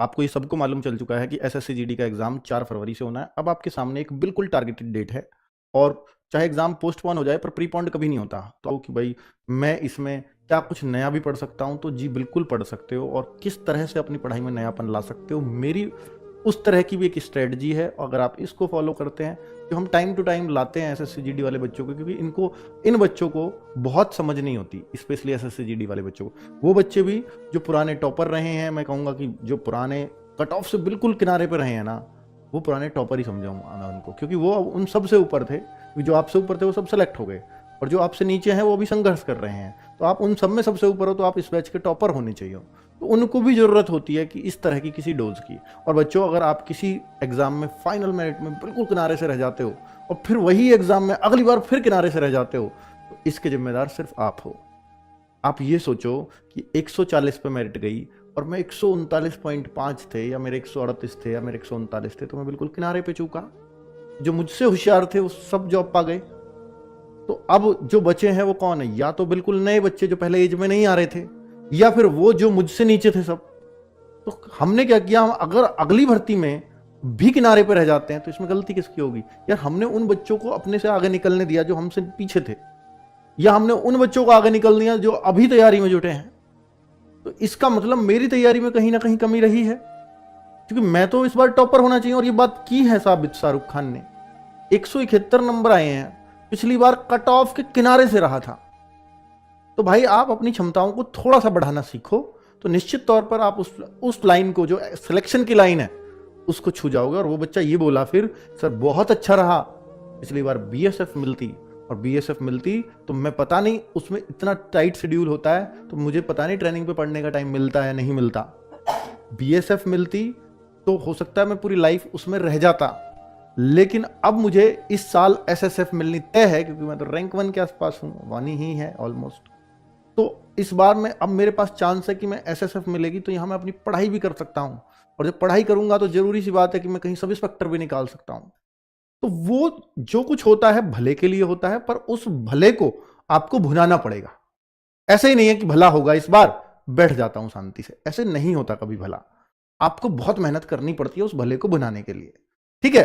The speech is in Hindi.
आपको ये सबको मालूम चल चुका है कि एसएससी जीडी का एग्जाम 4 फरवरी से होना है। अब आपके सामने एक बिल्कुल टारगेटेड डेट है और चाहे एग्जाम पोस्टपोन हो जाए पर प्रीपोन्ड कभी नहीं होता। तो कि भाई मैं इसमें क्या कुछ नया भी पढ़ सकता हूँ, तो जी बिल्कुल पढ़ सकते हो। और किस तरह से अपनी पढ़ाई में नयापन ला सकते हो, मेरी उस तरह की भी एक स्ट्रेटजी है। अगर आप इसको फॉलो करते हैं, जो हम टाइम टू टाइम लाते हैं एसएससी जीडी वाले बच्चों को, क्योंकि इन बच्चों को बहुत समझ नहीं होती, स्पेशली एसएससी जीडी वाले बच्चों को। वो बच्चे भी जो पुराने टॉपर रहे हैं, मैं कहूँगा कि जो पुराने कट ऑफ से बिल्कुल किनारे पर रहे हैं ना, वो पुराने टॉपर ही समझाऊंगा मैं उनको, क्योंकि वो उन सबसे ऊपर थे। जो आपसे ऊपर थे वो सब सेलेक्ट हो गए और जो आपसे नीचे हैं वो अभी संघर्ष कर रहे हैं। तो आप उन सब में सबसे ऊपर हो, तो आप इस बैच के टॉपर होने चाहिए। तो उनको भी ज़रूरत होती है कि इस तरह की किसी डोज की। और बच्चों, अगर आप किसी एग्जाम में फाइनल मेरिट में बिल्कुल किनारे से रह जाते हो और फिर वही एग्जाम में अगली बार फिर किनारे से रह जाते हो, तो इसके जिम्मेदार सिर्फ आप हो। आप ये सोचो कि 140 पे मेरिट गई और मैं 139.5 थे या मेरे 138 थे या मेरे 139 थे, तो मैं बिल्कुल किनारे पे चूका। जो मुझसे होशियार थे वो सब जॉब पा गए। तो अब जो बचे हैं वो कौन है? या तो बिल्कुल नए बच्चे जो पहले एज में नहीं आ रहे थे, या फिर वो जो मुझसे नीचे थे सब। तो हमने क्या किया, हम अगर अगली भर्ती में भी किनारे पर रह जाते हैं तो इसमें गलती किसकी होगी? यार हमने उन बच्चों को अपने से आगे निकलने दिया जो हमसे पीछे थे, या हमने उन बच्चों को आगे निकल दिया जो अभी तैयारी में जुटे हैं। तो इसका मतलब मेरी तैयारी में कहीं ना कहीं कमी रही है, क्योंकि मैं तो इस बार टॉपर होना चाहिए। और ये बात की है साबित शाहरुख खान ने, 171 नंबर आए हैं, पिछली बार कट ऑफ के किनारे से रहा था। तो भाई आप अपनी क्षमताओं को थोड़ा सा बढ़ाना सीखो, तो निश्चित तौर पर आप उस लाइन को, जो सिलेक्शन की लाइन है, उसको छू जाओगे। और वो बच्चा ये बोला फिर, सर बहुत अच्छा रहा, पिछली बार बीएसएफ मिलती, और बीएसएफ मिलती तो मैं पता नहीं, उसमें इतना टाइट शेड्यूल होता है, तो मुझे पता नहीं ट्रेनिंग पे पढ़ने का टाइम मिलता है नहीं मिलता। बीएसएफ मिलती तो हो सकता है मैं पूरी लाइफ उसमें रह जाता, लेकिन अब मुझे इस साल एसएसएफ मिलनी तय है, क्योंकि मैं तो रैंक 1 के आसपास हूँ, 1 ही है ऑलमोस्ट। तो इस बार में अब मेरे पास चांस है कि मैं एसएसएफ मिलेगी तो यहाँ मैं अपनी पढ़ाई भी कर सकता हूँ, और जब पढ़ाई करूंगा तो जरूरी सी बात है कि मैं कहीं सब इंस्पेक्टर भी निकाल सकता हूँ। तो वो जो कुछ होता है भले के लिए होता है, पर उस भले को आपको भुनाना पड़ेगा। ऐसे ही नहीं है कि भला होगा इस बार बैठ जाता हूं शांति से, ऐसे नहीं होता कभी भला। आपको बहुत मेहनत करनी पड़ती है उस भले को भुनाने के लिए, ठीक है।